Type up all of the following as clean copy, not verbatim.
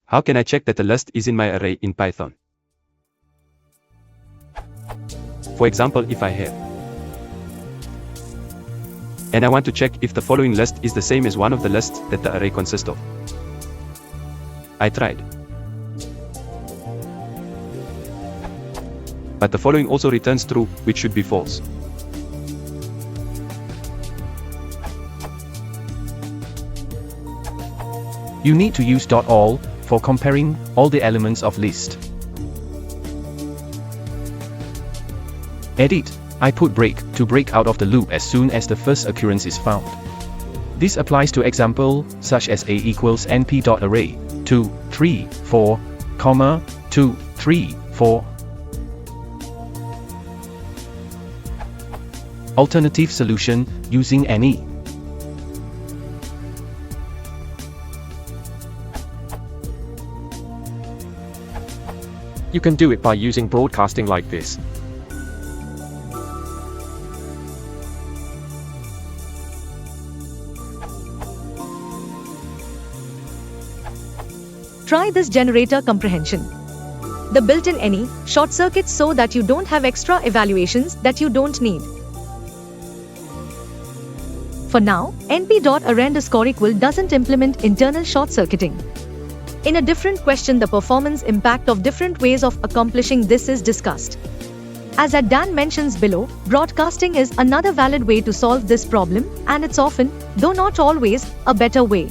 How can I check that the list is in my array in Python? For example, if I have and I want to check if the following list is the same as one of the lists that the array consists of. I tried, but the following also returns true, which should be false. You need to use .all for comparing all the elements of list. Edit. I put break to break out of the loop as soon as the first occurrence is found. This applies to example such as a equals np.array 2, 3, 4, 2, 3, 4. Alternative solution using any. You can do it by using broadcasting like this. Try this generator comprehension. The built-in any short circuits so that you don't have extra evaluations that you don't need. For now, np.array_equal doesn't implement internal short circuiting. In a different question, the performance impact of different ways of accomplishing this is discussed. As Dan mentions below, broadcasting is another valid way to solve this problem, and it's often, though not always, a better way.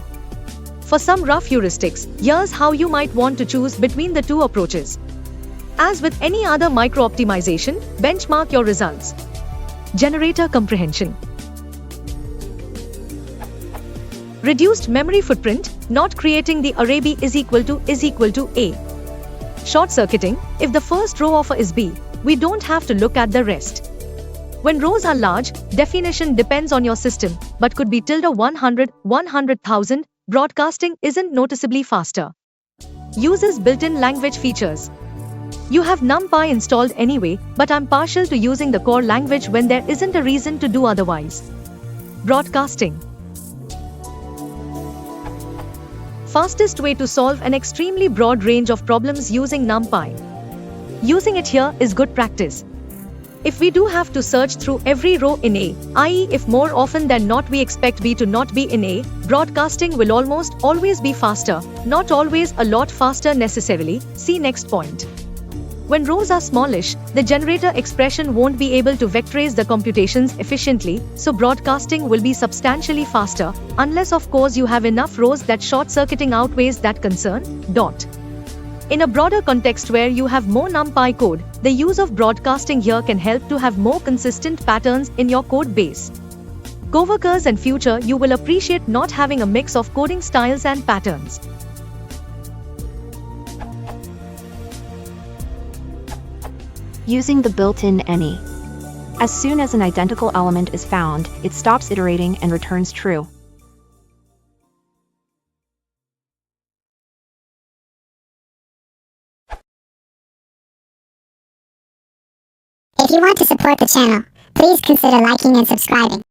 For some rough heuristics, here's how you might want to choose between the two approaches. As with any other micro-optimization, benchmark your results. Generator comprehension. Reduced memory footprint, not creating the array B is equal to A. Short circuiting, if the first row of A is B, we don't have to look at the rest. When rows are large, definition depends on your system, but could be 100, 100,000, broadcasting isn't noticeably faster. Uses built-in language features. You have NumPy installed anyway, but I'm partial to using the core language when there isn't a reason to do otherwise. Broadcasting. Fastest way to solve an extremely broad range of problems using NumPy. Using it here is good practice. If we do have to search through every row in A, i.e. if more often than not we expect B to not be in A, broadcasting will almost always be faster, not always a lot faster necessarily, see next point. When rows are smallish, the generator expression won't be able to vectorize the computations efficiently, so broadcasting will be substantially faster, unless of course you have enough rows that short-circuiting outweighs that concern. In a broader context where you have more NumPy code, the use of broadcasting here can help to have more consistent patterns in your code base. Coworkers and future you will appreciate not having a mix of coding styles and patterns. Using the built-in any. As soon as an identical element is found, it stops iterating and returns true. If you want to support the channel, please consider liking and subscribing.